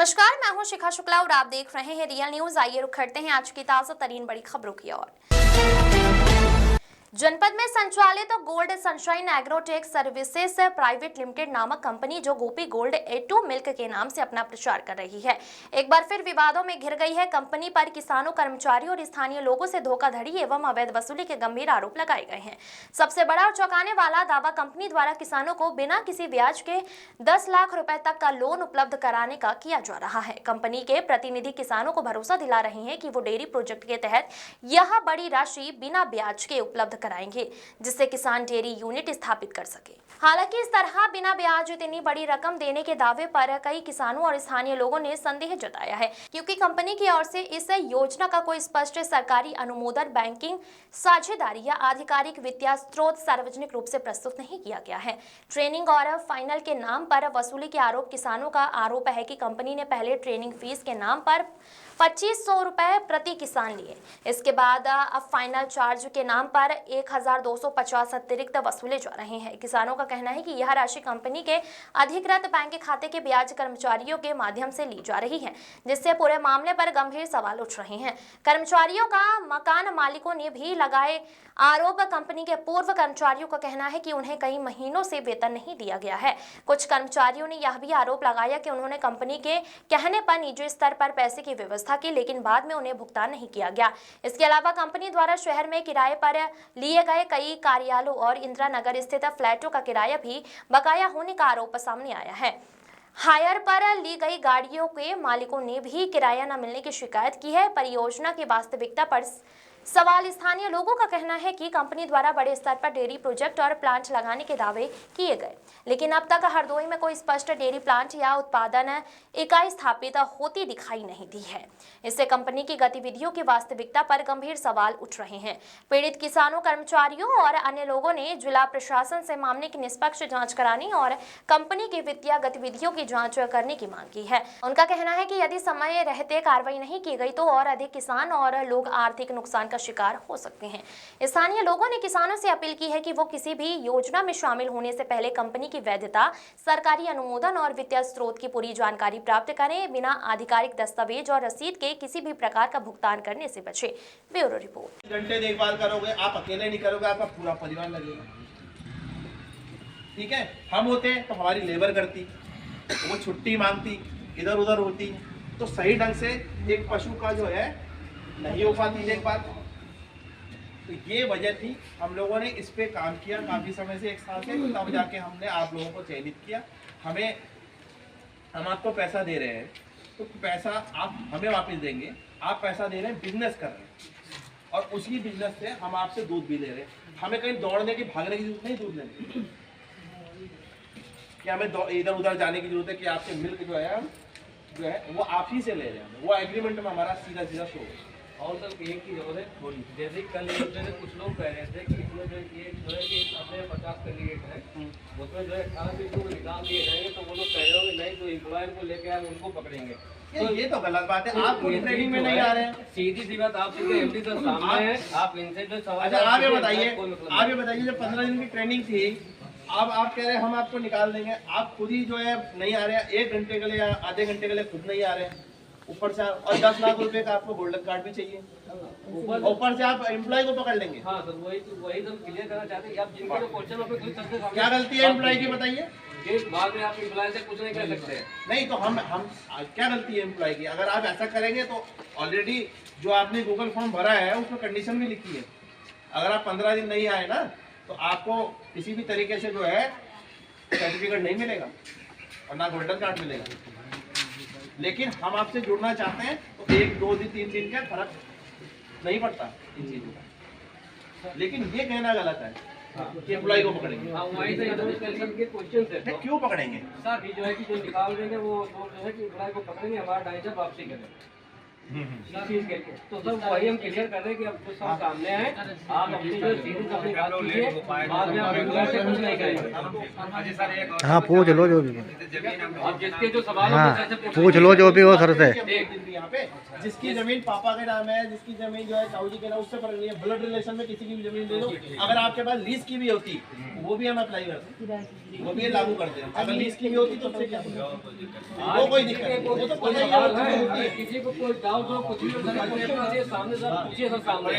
नमस्कार, मैं हूं शिखा शुक्ला और आप देख रहे हैं रियल न्यूज। आइए रुक करते हैं आज की ताजा तरीन बड़ी खबरों की ओर। जनपद में संचालित gold sunshine agrotech services private limited नामक कंपनी जो गोपी गोल्ड A2 मिल्क के नाम से अपना प्रचार कर रही है, एक बार फिर विवादों में घिर गई है। कंपनी पर किसानों, कर्मचारियों और स्थानीय लोगों से धोखाधड़ी एवं अवैध वसूली के गंभीर आरोप लगाए गए हैं। सबसे बड़ा और चौंकाने वाला दावा कंपनी द्वारा किसानों को बिना किसी ब्याज के 10 लाख रुपए तक का लोन उपलब्ध कराने का किया जा रहा है। कंपनी के प्रतिनिधि किसानों को भरोसा दिला रहे हैं कि वो डेयरी प्रोजेक्ट के तहत यह बड़ी राशि बिना ब्याज के उपलब्ध कराएंगे, जिससे किसान डेयरी यूनिट स्थापित कर सके। हालांकि इस तरह बिना ब्याज इतनी बड़ी रकम देने के दावे पर कई किसानों और स्थानीय लोगों ने संदेह जताया है, क्योंकि कंपनी की ओर से इस योजना का कोई स्पष्ट सरकारी अनुमोदन, बैंकिंग साझेदारी या आधिकारिक वित्तीय स्रोत सार्वजनिक रूप से प्रस्तुत नहीं किया गया है। ट्रेनिंग और फाइनल के नाम पर वसूली के आरोप। किसानों का आरोप है कि कंपनी ने पहले ट्रेनिंग फीस के नाम पर 2500 रुपए प्रति किसान लिए, इसके बाद अब फाइनल चार्ज के नाम पर 1250 अतिरिक्त वसूले जा रहे हैं। किसानों का कहना है कि यह राशि कंपनी के अधिकृत बैंक खाते के ब्याज कर्मचारियों के माध्यम से ली जा रही है, जिससे पूरे मामले पर गंभीर सवाल उठ रहे हैं। कर्मचारियों का मकान मालिकों ने भी लगाए आरोप। कंपनी के पूर्व कर्मचारियों का कहना है कि उन्हें कई महीनों से वेतन नहीं दिया गया है। कुछ कर्मचारियों ने यह भी आरोप लगाया कि उन्होंने कंपनी के कहने पर निजी स्तर पर पैसे की व्यवस्था की, लेकिन बाद में उन्हें भुगतान नहीं किया गया। इसके अलावा कंपनी द्वारा शहर में किराए पर लिए गए कई कार्यालयों और इंदिरा नगर स्थित फ्लैटों का किराया भी बकाया होने का आरोप सामने आया है। हायर पर ली गई गाड़ियों के मालिकों ने भी किराया न मिलने की शिकायत की है। परियोजना की वास्तविकता पर सवाल। स्थानीय लोगों का कहना है कि कंपनी द्वारा बड़े स्तर पर डेयरी प्रोजेक्ट और प्लांट लगाने के दावे किए गए, लेकिन अब तक हरदोई में कोई स्पष्ट डेयरी प्लांट या उत्पादन इकाई स्थापित होती दिखाई नहीं दी है। इससे कंपनी की गतिविधियों की वास्तविकता पर गंभीर सवाल उठ रहे हैं। पीड़ित किसानों, कर्मचारियों और अन्य लोगों ने जिला प्रशासन से मामले की निष्पक्ष जांच कराने और कंपनी की वित्तीय गतिविधियों की जांच करने की मांग की है। उनका कहना है कि यदि समय रहते कार्रवाई नहीं की गई तो और अधिक किसान और लोग आर्थिक नुकसान शिकार हो सकते हैं। स्थानीय लोगों ने किसानों से अपील की है कि वो किसी भी योजना में शामिल होने से पहले कंपनी की वैधता, सरकारी अनुमोदन और वित्तीय स्रोत की पूरी जानकारी प्राप्त करें। बिना आधिकारिक दस्तावेज और रसीद के किसी भी प्रकार का भुगतान करने से बचे। Bureau report. घंटे देखभाल करोगे, आप अकेले नहीं करोगे, आपका पूरा परिवार लगेगा। ठीक है, हम होते तो हमारी लेबर करती, वो छुट्टी मांगती, इधर उधर होती, तो सही ढंग से एक पशु का जो है नहीं हो पाती देखभाल। तो ये वजह थी, हम लोगों ने इस पे काम किया काफी समय से, 1 साल से, तब जाके हमने आप लोगों को चयनित किया। हम आपको पैसा दे रहे हैं तो पैसा आप हमें वापस देंगे। आप पैसा दे रहे हैं, बिजनेस कर रहे हैं, और उसी बिजनेस से हम आपसे दूध भी ले रहे हैं। हमें कहीं दौड़ने की, भागने की जरूरत नहीं दूध लेने की, कि हमें इधर उधर जाने की जरूरत है कि आपसे मिल्क जो है वो आप ही से ले रहे हैं। वो एग्रीमेंट में हमारा सीधा सीधा शो है। और सर एक चीज और है थोड़ी, जैसे कल कुछ लोग कह रहे थे कि इसमें जो ये जो है कि अपने 50 कैंडिडेट है उसमें जो है 18 को निकाल दिए जाएंगे, तो वो लोग कह रहे हो नहीं, तो एम्प्लॉयर को लेकर हम उनको पकड़ेंगे। तो ये तो गलत बात है। आप ट्रेनिंग में नहीं आ रहे हैं। सीधी सी बात, आप एमडी सर सामने है, आप इनसे जो सवाल। अच्छा, आप ये बताइए जब 15 दिन की ट्रेनिंग थी, अब आप कह रहे हैं हम आपको निकाल देंगे। आप खुद ही जो है नहीं आ रहे हैं, 1 घंटे के लिए या आधे घंटे के लिए खुद नहीं आ रहे हैं, ऊपर से और 10 लाख रुपए का आपको गोल्डन कार्ड भी चाहिए, ऊपर से आप एम्प्लॉय को पकड़ लेंगे। हाँ सर, वही तो क्लियर करना चाहते हैं। आप जिनके जो क्वेश्चन पे कोई तथ्य क्या गलती है एम्प्लॉय की, बताइए। बाद में आप एम्प्लॉय से कुछ नहीं कर सकते। नहीं तो हम क्या गलती है एम्प्लॉय की? अगर आप ऐसा करेंगे तो ऑलरेडी जो आपने गूगल फॉर्म भरा है उसमें कंडीशन भी लिखी है, अगर आप 15 दिन नहीं आए ना तो आपको किसी भी तरीके से जो है सर्टिफिकेट नहीं मिलेगा और ना गोल्डन कार्ड मिलेगा। लेकिन हम आपसे जुड़ना चाहते हैं तो 1, 2 दिन, 3 दिन का फर्क नहीं पड़ता इन चीजों का। लेकिन ये कहना गलत है कि एम्प्लॉय को पकड़ेंगे। क्यों पकड़ेंगे सर? जो है कि जो निकाल देंगे वो जो है कि एम्प्लॉय को पकड़ेंगे, हमारा 2.5 वापसी करें। तो सब वही हम क्लियर कर रहे हैं कि अब जो सब सामने है, आप अपनी जो सीधी अपनी बात कीजिए, बाद में आप एम्प्लॉय से कुछ नहीं करेंगे। हाँ, पूछ लो जो भी, अब जिसके जो सवाल पूछ लो जो भी हो सर से। यहाँ पे जिसकी जमीन पापा के नाम है, जिसकी जमीन जो है ताऊ जी के नाम, उससे फर्क नहीं है। ब्लड रिलेशन में किसी की भी जमीन ले लो, अगर आपके पास लीज की भी होती वो भी हम अप्लाई करते हैं, वो भी लागू करते हैं। अगर लीज की भी होती तो उससे क्या होगा? वो कोई दिक्कत नहीं, वो तो पता ही है। अगर किसी को कोई डाउट हो कुछ भी हो सर, अपने सामने सर पूछिए सर सामने।